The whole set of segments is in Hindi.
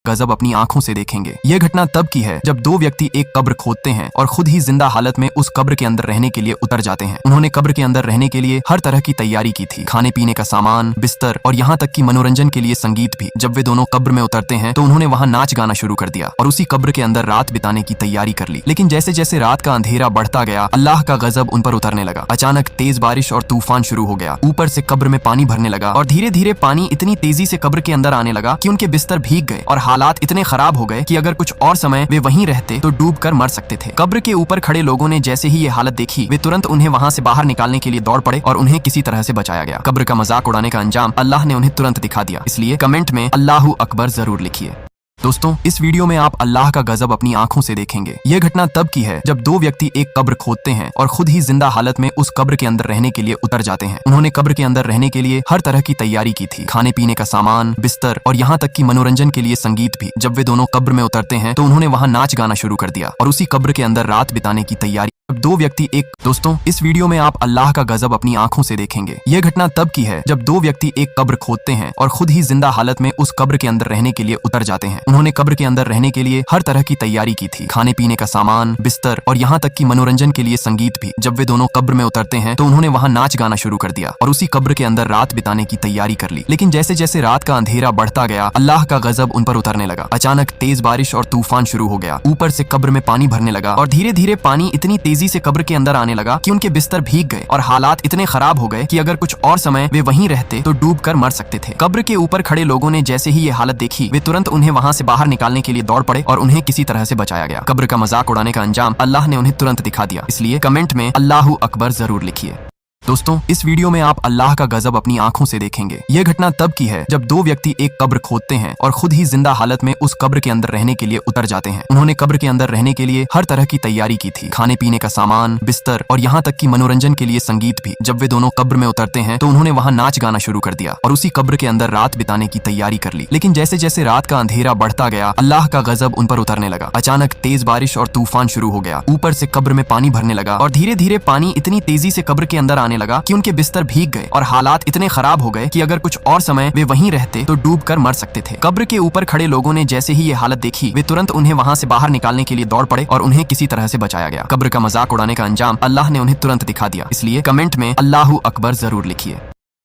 गजब अपनी आंखों से देखेंगे। यह घटना तब की है जब दो व्यक्ति एक कब्र खोदते हैं और खुद ही जिंदा हालत में उस कब्र के अंदर रहने के लिए उतर जाते हैं। उन्होंने कब्र के अंदर रहने के लिए हर तरह की तैयारी की थी, खाने पीने का सामान, बिस्तर और यहाँ तक कि मनोरंजन के लिए संगीत भी। जब वे दोनों कब्र में उतरते हैं तो उन्होंने वहाँ नाच गाना शुरू कर दिया और उसी कब्र के अंदर रात बिताने की तैयारी कर ली। लेकिन जैसे जैसे रात का अंधेरा बढ़ता गया, अल्लाह का गजब उन पर उतरने लगा। अचानक तेज बारिश और तूफान शुरू हो गया। ऊपर से कब्र में पानी भरने लगा और धीरे धीरे पानी इतनी तेजी से कब्र के अंदर आने लगा कि उनके बिस्तर भीग गए और हालात इतने खराब हो गए कि अगर कुछ और समय वे वहीं रहते तो डूब कर मर सकते थे। कब्र के ऊपर खड़े लोगों ने जैसे ही ये हालत देखी, वे तुरंत उन्हें वहां से बाहर निकालने के लिए दौड़ पड़े और उन्हें किसी तरह से बचाया गया। कब्र का मजाक उड़ाने का अंजाम अल्लाह ने उन्हें तुरंत दिखा दिया। इसलिए कमेंट में अल्लाहू अकबर जरूर लिखिए। दोस्तों, इस वीडियो में आप अल्लाह का गजब अपनी आंखों से देखेंगे। यह घटना तब की है जब दो व्यक्ति एक कब्र खोदते हैं और खुद ही जिंदा हालत में उस कब्र के अंदर रहने के लिए उतर जाते हैं। उन्होंने कब्र के अंदर रहने के लिए हर तरह की तैयारी की थी, खाने पीने का सामान, बिस्तर और यहाँ तक कि मनोरंजन के लिए संगीत भी। जब वे दोनों कब्र में उतरते हैं तो उन्होंने वहाँ नाच गाना शुरू कर दिया और उसी कब्र के अंदर रात बिताने की तैयारी। जब दो व्यक्ति एक दोस्तों इस वीडियो में आप अल्लाह का गजब अपनी आंखों से देखेंगे। यह घटना तब की है जब दो व्यक्ति एक कब्र खोदते हैं और खुद ही जिंदा हालत में उस कब्र के अंदर रहने के लिए उतर जाते हैं। उन्होंने कब्र के अंदर रहने के लिए हर तरह की तैयारी की थी, खाने पीने का सामान, बिस्तर और यहाँ तक कि मनोरंजन के लिए संगीत भी। जब वे दोनों कब्र में उतरते हैं तो उन्होंने वहाँ नाच गाना शुरू कर दिया और उसी कब्र के अंदर रात बिताने की तैयारी कर ली। लेकिन जैसे जैसे रात का अंधेरा बढ़ता गया, अल्लाह का गजब उन पर उतरने लगा। अचानक तेज बारिश और तूफान शुरू हो गया। ऊपर से कब्र में पानी भरने लगा और धीरे धीरे पानी इतनी तेजी से कब्र के अंदर आने लगा कि उनके बिस्तर भीग गए और हालात इतने खराब हो गए कि अगर कुछ और समय वे वहीं रहते तो डूब कर मर सकते थे। कब्र के ऊपर खड़े लोगों ने जैसे ही ये हालत देखी, वे तुरंत उन्हें वहां से बाहर निकालने के लिए दौड़ पड़े और उन्हें किसी तरह से बचाया गया। कब्र का मजाक उड़ाने का अंजाम अल्लाह ने उन्हें तुरंत दिखा दिया। इसलिए कमेंट में अल्लाहू अकबर जरूर लिखिए। दोस्तों, इस वीडियो में आप अल्लाह का गजब अपनी आंखों से देखेंगे। यह घटना तब की है जब दो व्यक्ति एक कब्र खोदते हैं और खुद ही जिंदा हालत में उस कब्र के अंदर रहने के लिए उतर जाते हैं। उन्होंने कब्र के अंदर रहने के लिए हर तरह की तैयारी की थी, खाने पीने का सामान, बिस्तर और यहाँ तक कि मनोरंजन के लिए संगीत भी। जब वे दोनों कब्र में उतरते हैं तो उन्होंने वहाँ नाच गाना शुरू कर दिया और उसी कब्र के अंदर रात बिताने की तैयारी कर ली। लेकिन जैसे जैसे रात का अंधेरा बढ़ता गया, अल्लाह का गजब उन पर उतरने लगा। अचानक तेज बारिश और तूफान शुरू हो गया। ऊपर से कब्र में पानी भरने लगा और धीरे धीरे पानी इतनी तेजी से कब्र के अंदर आने लगा कि उनके बिस्तर भीग गए और हालात इतने खराब हो गए कि अगर कुछ और समय वे वहीं रहते तो डूब कर मर सकते थे। कब्र के ऊपर खड़े लोगों ने जैसे ही ये हालत देखी, वे तुरंत उन्हें वहां से बाहर निकालने के लिए दौड़ पड़े और उन्हें किसी तरह से बचाया गया। कब्र का मजाक उड़ाने का अंजाम अल्लाह ने उन्हें तुरंत दिखा दिया। इसलिए कमेंट में अल्लाहू अकबर जरूर लिखिए।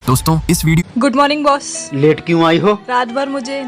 दोस्तों, इस video good morning boss. Late क्यों आई हो? रात भर मुझे